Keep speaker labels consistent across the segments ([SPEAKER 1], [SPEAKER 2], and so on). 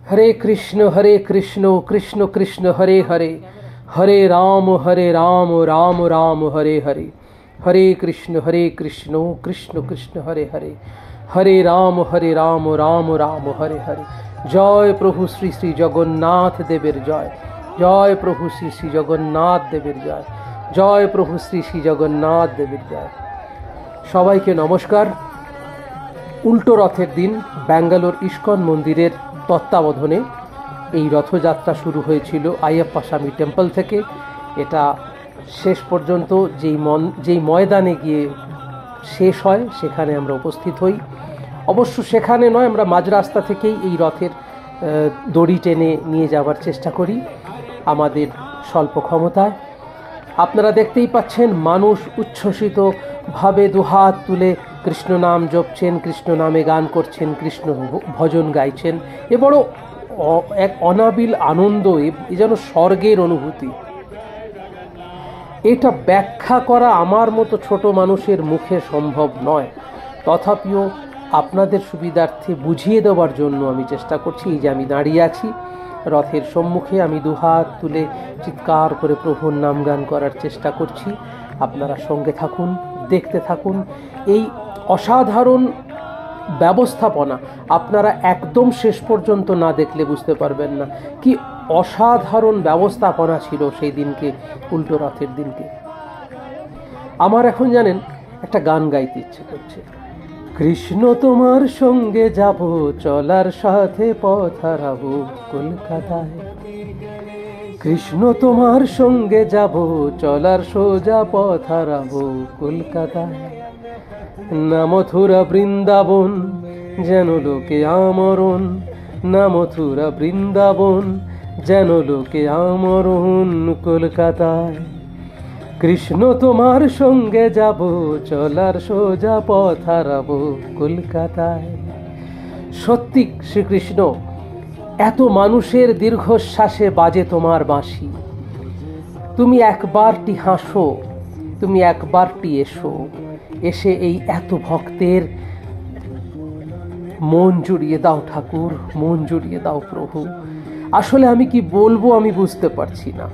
[SPEAKER 1] हरे कृष्ण कृष्ण कृष्ण हरे हरे, हरे राम राम राम हरे हरे। हरे कृष्ण कृष्ण कृष्ण हरे हरे, हरे राम राम राम हरे हरे। जय प्रभु श्री श्री जगन्नाथ देवेर जय, जय प्रभु श्री श्री जगन्नाथ देवेर जय, जय प्रभु श्री श्री जगन्नाथ देवेर जय। सबाइके नमस्कार। उल्टो रथेर दिन बेंगालोर इस्कन मंदिरेर तत्त्वावधाने এই রথযাত্রা শুরু হয়েছিল আইয়াপ্পা স্বামী টেম্পল থেকে। এটা শেষ পর্যন্ত যেই ময়দানে গিয়ে শেষ হয় সেখানে আমরা উপস্থিত হই। অবশ্য সেখানে নয়, আমরা মাঝ রাস্তা থেকেই এই রথের দড়ি টেনে নিয়ে যাওয়ার চেষ্টা করি আমাদের স্বল্প ক্ষমতায়। আপনারা দেখতেই পাচ্ছেন মানুষ উচ্ছ্বসিতভাবে দুহাত তুলে কৃষ্ণ নাম জপছেন, কৃষ্ণ নামে গান করছেন, কৃষ্ণ ভজন গাইছেন। এ বড় এক অনাবিল আনন্দ, এ যেন স্বর্গের অনুভূতি। এটা ব্যাখ্যা করা আমার মতো ছোট মানুষের মুখে সম্ভব নয়, তথাপিও আপনাদের সুবিধার্থে বুঝিয়ে দেওয়ার জন্য আমি চেষ্টা করছি। এই যে আমি দাঁড়িয়ে আছি রথের সম্মুখে, আমি দুহাত তুলে চিৎকার করে প্রভুর নাম গান করার চেষ্টা করছি। আপনারা সঙ্গে থাকুন, দেখতে থাকুন। এই অসাধারণ ব্যবস্থাপনা আপনারা একদম শেষ পর্যন্ত না দেখলে বুঝতে পারবেন না কি অসাধারণ ব্যবস্থাপনা ছিল সেই দিনকে, উল্টো রথের দিনকে। আমার এখন জানেন একটা গান গাইতে ইচ্ছে করছে। কৃষ্ণ তোমার সঙ্গে যাব, চলার সাথে পথ হারাবো কলকাতায়। কৃষ্ণ তোমার সঙ্গে যাব, চলার সোজা পথ হারাবো কলকাতায়। না মথুরা বৃন্দাবন যেন লোকে আমরণ, না মথুরা বৃন্দাবন যেন লোকে আমরণ কলকাতায়। কৃষ্ণ তোমার সঙ্গে যাব, চলার সোজা পথ হারাবো কলকাতায়। সত্যি শ্রীকৃষ্ণ, এত মানুষের দীর্ঘশ্বাসে বাজে তোমার বাঁশি। তুমি একবারটি হাসো, তুমি একবারটি এসো, এসে এই এত ভক্তের মন জুড়িয়ে দাও ঠাকুর, মন জুড়িয়ে দাও প্রভু। আসলে আমি কি বলবো আমি বুঝতে পারছি না,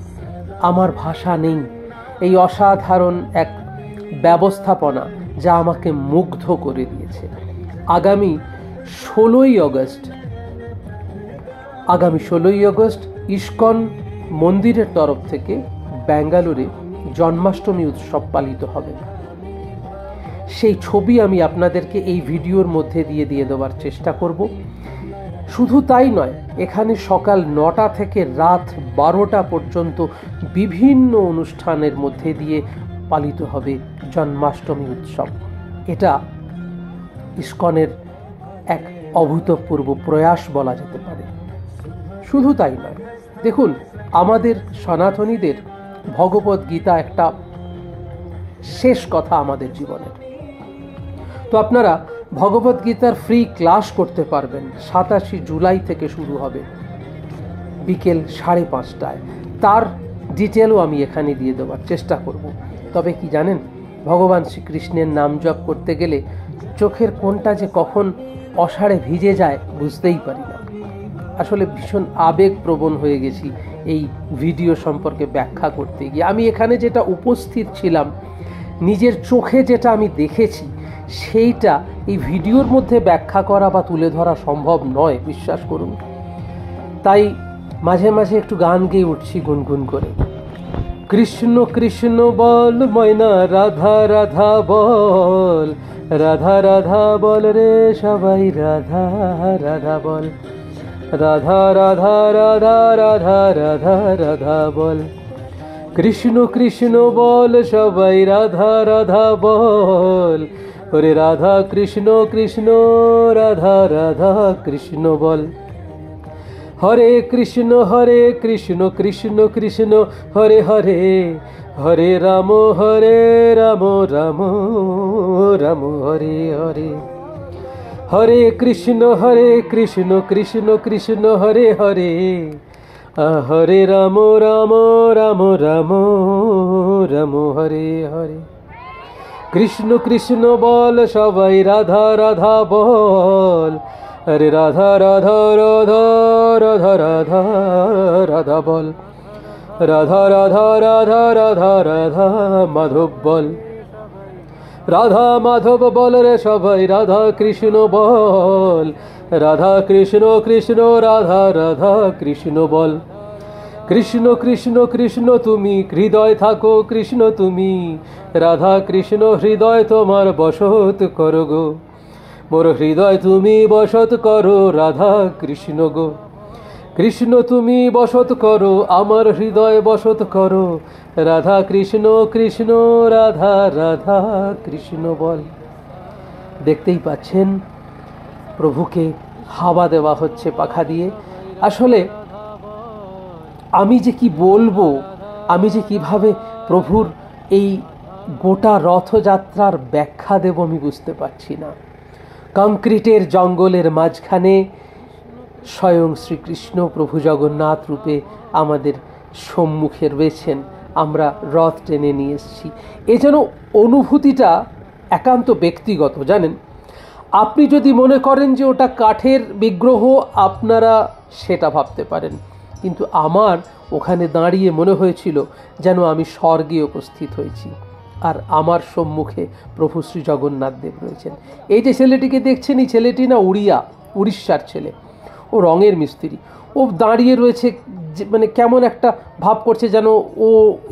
[SPEAKER 1] আমার ভাষা নেই। এই অসাধারণ এক ব্যবস্থাপনা যা আমাকে মুগ্ধ করে দিয়েছে। আগামী 16ই আগস্ট ইস্কন মন্দিরের তরফ থেকে বেঙ্গালুরে জন্মাষ্টমী উৎসব পালিত হবে। সেই ছবি আমি আপনাদেরকে এই ভিডিওর মধ্যে দিয়ে দেওয়ার চেষ্টা করব। শুধু তাই নয়, এখানে সকাল 9টা থেকে রাত 12টা পর্যন্ত বিভিন্ন অনুষ্ঠানের মধ্যে দিয়ে পালিত হবে জন্মাষ্টমী উৎসব। এটা ইস্কনের এক অভূতপূর্ব প্রয়াস বলা যেতে পারে। শুধু তাই নয়, দেখুন আমাদের সনাতনীদের ভগবত গীতা একটা শেষ কথা আমাদের জীবনের। তো আপনারা ভগবত গীতার ফ্রি ক্লাস করতে পারবেন। 27 জুলাই থেকে শুরু হবে বিকেল 5:30টায়। তার ডিটেলও আমি এখানে দিয়ে দেওয়ার চেষ্টা করব। তবে কি জানেন, ভগবান শ্রীকৃষ্ণের নাম জপ করতে গেলে চোখের কোণটা যে কখন অষাঢ়ে ভিজে যায় বুঝতেই পারি না। আসলে ভীষণ আবেগপ্রবণ হয়ে গেছি এই ভিডিও সম্পর্কে ব্যাখ্যা করতে গিয়ে। আমি এখানে যেটা উপস্থিত ছিলাম, নিজের চোখে যেটা আমি দেখেছি, সেইটা এই ভিডিওর মধ্যে ব্যাখ্যা করা বা তুলে ধরা সম্ভব নয়, বিশ্বাস করুন। তাই মাঝে মাঝে একটু গান গেয়ে উঠছি গুনগুন করে। কৃষ্ণ কৃষ্ণ বল ময়না, রাধা রাধা বল, রাধা রাধা বল রে সবাই, রাধা রাধা বল, রাধা রাধা রাধা রাধা রাধা রাধা বল। কৃষ্ণ কৃষ্ণ বল সবাই, রাধা রাধা বল, ওরে রাধা কৃষ্ণ কৃষ্ণ, রাধা রাধা কৃষ্ণ বল। হরে কৃষ্ণ কৃষ্ণ কৃষ্ণ হরে হরে, হরে রাম রাম রাম হরে হরে। হরে কৃষ্ণ কৃষ্ণ কৃষ্ণ হরে হরে, হরে রাম রাম রাম রাম রাম হরে হরে। কৃষ্ণ কৃষ্ণ বল সবাই, রাধা রাধা বল, अरे राधा राधा राधा রাধা রাধা রাধা বল, রাধা রাধা রাধা রাধা রাধা মাধব বল, রাধা মাধব বল রে সবাই, রাধা কৃষ্ণ বল, রাধা কৃষ্ণ কৃষ্ণ রাধা রাধা কৃষ্ণ বল। কৃষ্ণ কৃষ্ণ কৃষ্ণ তুমি হৃদয় থাকো, কৃষ্ণ তুমি রাধা কৃষ্ণ হৃদয় তোমার বসত করো গো, মোর হৃদয় তুমি বসত করো রাধা কৃষ্ণ গো। কৃষ্ণ তুমি বসত করো, আমার হৃদয় বসত করো, রাধা কৃষ্ণ কৃষ্ণ রাধা রাধা কৃষ্ণ বল। দেখতেই পাচ্ছেন প্রভুকে হাওয়া দেওয়া হচ্ছে পাখা দিয়ে। আসলে আমি যে কি বলবো, আমি যে কিভাবে প্রভুর এই গোটা রথযাত্রার ব্যাখ্যা দেব আমি বুঝতে পারছি না। কংক্রিটের জঙ্গলের মাঝখানে স্বয়ং শ্রীকৃষ্ণ প্রভু জগন্নাথ রূপে আমাদের সম্মুখে রয়েছেন, আমরা রথ টেনে নিয়ে এসেছি। এ যেন অনুভূতিটা একান্ত ব্যক্তিগত, জানেন। আপনি যদি মনে করেন যে ওটা কাঠের বিগ্রহ, আপনারা সেটা ভাবতে পারেন, কিন্তু আমার ওখানে দাঁড়িয়ে মনে হয়েছিল যেন আমি স্বর্গে উপস্থিত হয়েছি, আর আমার সম্মুখে প্রভু শ্রী জগন্নাথ দেব রয়েছেন। এই যে ছেলেটিকে দেখছেন, এই ছেলেটি না উড়িষ্যার ছেলে, ও রঙের মিস্ত্রি। ও দাঁড়িয়ে রয়েছে, মানে কেমন একটা ভাব করছে যেন ও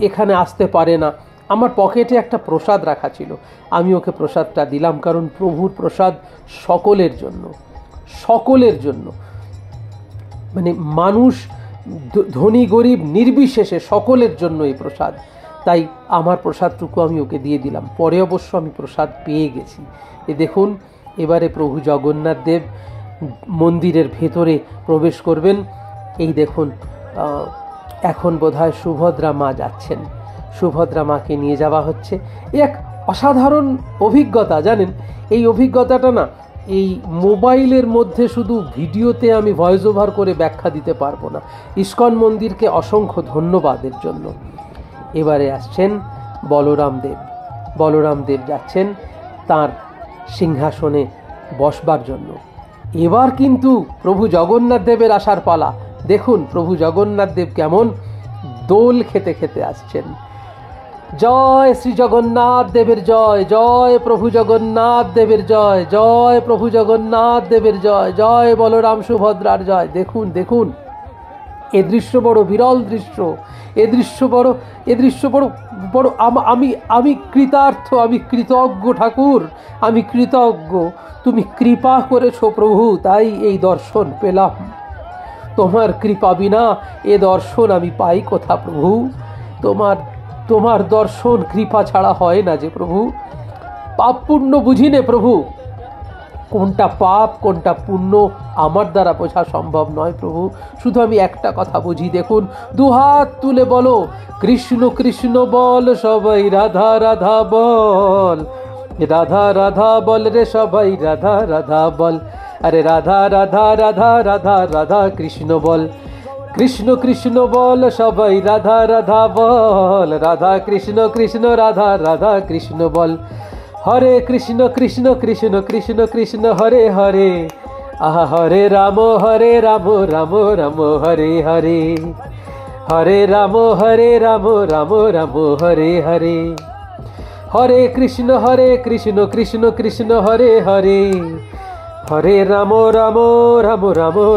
[SPEAKER 1] এখানে আসতে পারে না। আমার পকেটে একটা প্রসাদ রাখা ছিল, আমি ওকে প্রসাদটা দিলাম, কারণ প্রভুর প্রসাদ সকলের জন্য, সকলের জন্য, মানে মানুষ ধনী গরিব নির্বিশেষে সকলের জন্য এই প্রসাদ। তাই আমার প্রসাদটুকু আমি ওকে দিয়ে দিলাম। পরে অবশ্য আমি প্রসাদ পেয়ে গেছি। এ দেখুন, এবারে প্রভু জগন্নাথ দেব মন্দিরের ভেতরে প্রবেশ করবেন। এই দেখুন, এখন বোধহয় সুভদ্রা মা যাচ্ছেন, সুভদ্রা মাকে নিয়ে যাওয়া হচ্ছে। এক অসাধারণ অভিজ্ঞতা, জানেন। এই অভিজ্ঞতাটা না এই মোবাইলের মধ্যে শুধু ভিডিওতে আমি ভয়েস ওভার করে ব্যাখ্যা দিতে পারবো না। ইস্কন মন্দিরকে অসংখ্য ধন্যবাদের জন্য। এবারে আসছেন বলরাম দেব। বলরাম দেব যাচ্ছেন তার সিংহাসনে বসবার জন্য। এবার কিন্তু প্রভু জগন্নাথ দেবের আসার পালা। দেখুন প্রভু জগন্নাথ দেব কেমন দোল খেতে খেতে আসছেন। জয় শ্রী জগন্নাথ দেবের জয়, জয় প্রভু জগন্নাথ দেবের জয়, জয় প্রভু জগন্নাথ দেবের জয়, জয় বলরাম সুভদ্রার জয়। দেখুন দেখুন, এ দৃশ্য বড় বিরল দৃশ্য, এ দৃশ্য বড় আমি কৃতার্থ, আমি কৃতজ্ঞ ঠাকুর, আমি কৃতজ্ঞ। তুমি কৃপা করেছো প্রভু, তাই এই দর্শন পেলাম। তোমার কৃপা বিনা এ দর্শন আমি পাই কোথা প্রভু? তোমার দর্শন কৃপা ছাড়া হয় না যে প্রভু। পাপ পুণ্য বুঝি নে প্রভু, কোনটা পাপ কোনটা পুণ্য আমার দ্বারা বোঝা সম্ভব নয় প্রভু। শুধু আমি একটা কথা বুঝি। দেখুন, দুহাত তুলে বলো কৃষ্ণ কৃষ্ণ বল সবাই, রাধা রাধা বল, রাধা রাধা বল রে সবাই, রাধা রাধা বল। আরে রাধা রাধা রাধা রাধা রাধা কৃষ্ণ বল, কৃষ্ণ কৃষ্ণ বল সবাই, রাধা রাধা বল, রাধা কৃষ্ণ কৃষ্ণ রাধা রাধা কৃষ্ণ বল। হরে কৃষ্ণ কৃষ্ণ কৃষ্ণ কৃষ্ণ কৃষ্ণ হরে হরে, আহা হরে রাম রাম রাম হরে হরে, হরে রাম রাম রাম হরে হরে। হরে কৃষ্ণ কৃষ্ণ কৃষ্ণ হরে হরে, হরে রাম রাম রাম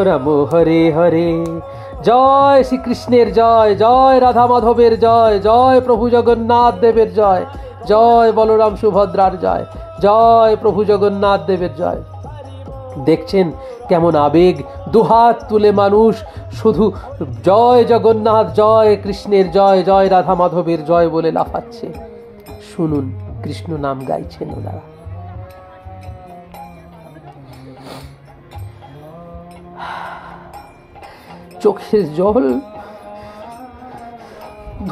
[SPEAKER 1] রাম হরে হরে। জয় শ্রীকৃষ্ণের জয়, জয় রাধা মাধবের জয়, জয় প্রভু জগন্নাথ দেবের জয়, জয় বলরাম সুভদ্রার জয়, জয় প্রভু জগন্নাথ দেবের জয়। দেখছেন কেমন আবেগ, দুহাত তুলে মানুষ শুধু জয় জগন্নাথ, জয় কৃষ্ণের জয়, জয় রাধা মাধবের জয় বলে লাফাচ্ছে। শুনুন, কৃষ্ণ নাম গাইছেন ওনারা। চোখের জল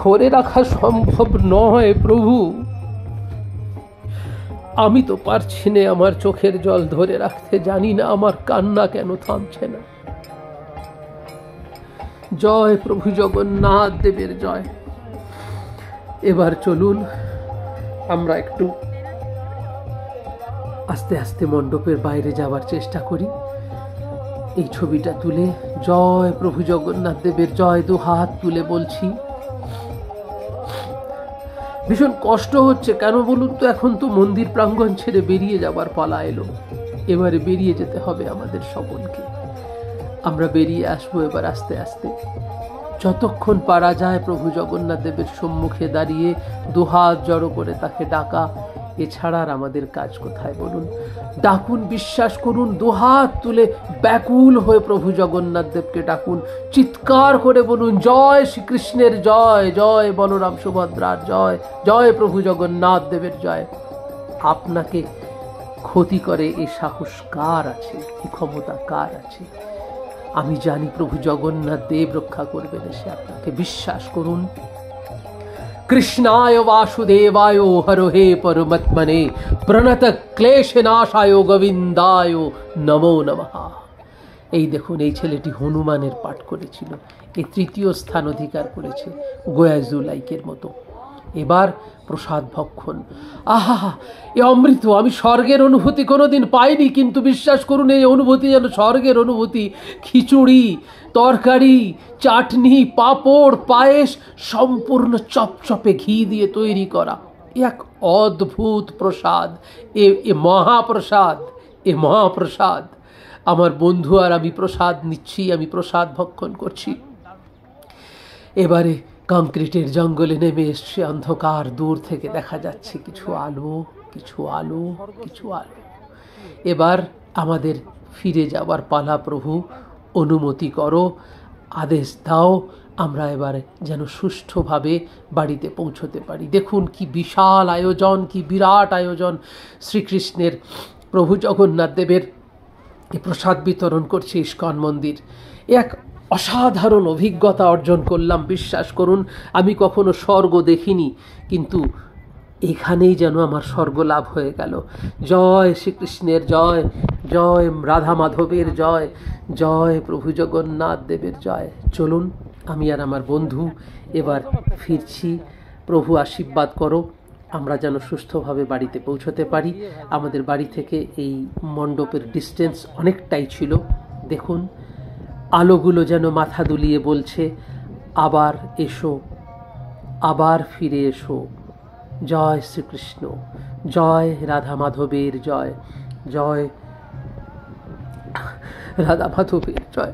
[SPEAKER 1] ধরে রাখা সম্ভব নয় প্রভু। আমি তো পারছি না আমার চোখের জল ধরে রাখতে, জানি না আমার কান্না কেন থামছে না। জয় প্রভু জগন্নাথ দেবের জয়। এবার চলুন আমরা একটু আস্তে আস্তে মণ্ডপের বাইরে যাওয়ার চেষ্টা করি। এই ছবিটা তুলে জয় প্রভু জগন্নাথ দেবের জয়, দু হাত তুলে বলছি। ভীষণ কষ্ট হচ্ছে, কেন বলুন তো? এখন তো মন্দির প্রাঙ্গণ ছেড়ে বেরিয়ে যাবার পালা এলো। এবারে বেরিয়ে যেতে হবে আমাদের সকলকে। আমরা বেরিয়ে আসবো এবার আস্তে আস্তে। যতক্ষণ পারা যায় প্রভু জগন্নাথ দেবের সম্মুখে দাঁড়িয়ে দুহাত জড়ো করে তাকে ডাকা, এছাড়া আর আমাদের কাজ কোথায় বলুন? ডাকুন, বিশ্বাস করুন, দুহাত তুলে ব্যাকুল হয়ে প্রভু জগন্নাথ দেবকে ডাকুন, চিৎকার করে বলুন জয় শ্রীকৃষ্ণের জয়, জয় বলরাম সুভদ্রার জয়, জয় প্রভু জগন্নাথ দেবের জয়। আপনাকে ক্ষতি করে এই সাহস কার আছে, এই ক্ষমতা কার আছে? আমি জানি প্রভু জগন্নাথ দেব রক্ষা করবেন এসে আপনাকে, বিশ্বাস করুন। কৃষ্ণায় বাসুদেবায় হরহে পরমাত্মনে প্রণত ক্লেশ নাশায় গোবিন্দায় নমো নমঃ। এই দেখুন, এই ছেলেটি হনুমানের পাঠ করেছিল, এই তৃতীয় স্থান অধিকার করেছে গোয়াজুলাইকের মতো। এবার প্রসাদ ভক্ষণ, আহা, এ অমৃত। আমি স্বর্গের অনুভূতি কোনোদিন পাইনি, কিন্তু বিশ্বাস করুন এই অনুভূতি যেন স্বর্গের অনুভূতি। খিচুড়ি, তরকারি, চাটনি, পাঁপড়, পায়েস, সম্পূর্ণ চপচপে ঘি দিয়ে তৈরি করা এক অদ্ভুত প্রসাদ। এ মহাপ্রসাদ, এ মহাপ্রসাদ। আমার বন্ধু আর আমি প্রসাদ নিচ্ছি, আমি প্রসাদ ভক্ষণ করছি। এবারে কংক্রিটের জঙ্গলে নেমে এসছে অন্ধকার, দূর থেকে দেখা যাচ্ছে কিছু আলো, কিছু আলো, কিছু আলো। এবার আমাদের ফিরে যাওয়ার পালা। প্রভু অনুমতি করো, আদেশ দাও, আমরা এবারে যেন সুষ্ঠুভাবে বাড়িতে পৌঁছতে পারি। দেখুন কি বিশাল আয়োজন, কি বিরাট আয়োজন। শ্রীকৃষ্ণের, প্রভু জগন্নাথ দেবের এই প্রসাদ বিতরণ করছে ইস্কন মন্দির। এক অসাধারণ অভিজ্ঞতা অর্জন করলাম, বিশ্বাস করুন। আমি কখনো স্বর্গ দেখিনি, কিন্তু এখানেই যেন আমার স্বর্গ লাভ হয়ে গেল। জয় শ্রীকৃষ্ণের জয়, জয় রাধা মাধবের জয়, জয় প্রভু জগন্নাথ দেবের জয়। চলুন, আমি আর আমার বন্ধু এবার ফিরছি। প্রভু আশীর্বাদ করো, আমরা যেন সুস্থভাবে বাড়িতে পৌঁছতে পারি। আমাদের বাড়ি থেকে এই মণ্ডপের ডিস্টেন্স অনেকটাই ছিল। দেখুন আলোগুলো যেন মাথা দুলিয়ে বলছে, আবার এসো, আবার ফিরে এসো। জয় শ্রীকৃষ্ণ, জয় রাধা মাধবের জয়, জয় রাধা মাধবের জয়,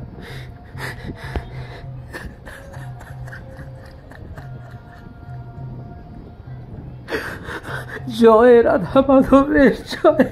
[SPEAKER 1] জয় রাধা মাধবের জয়।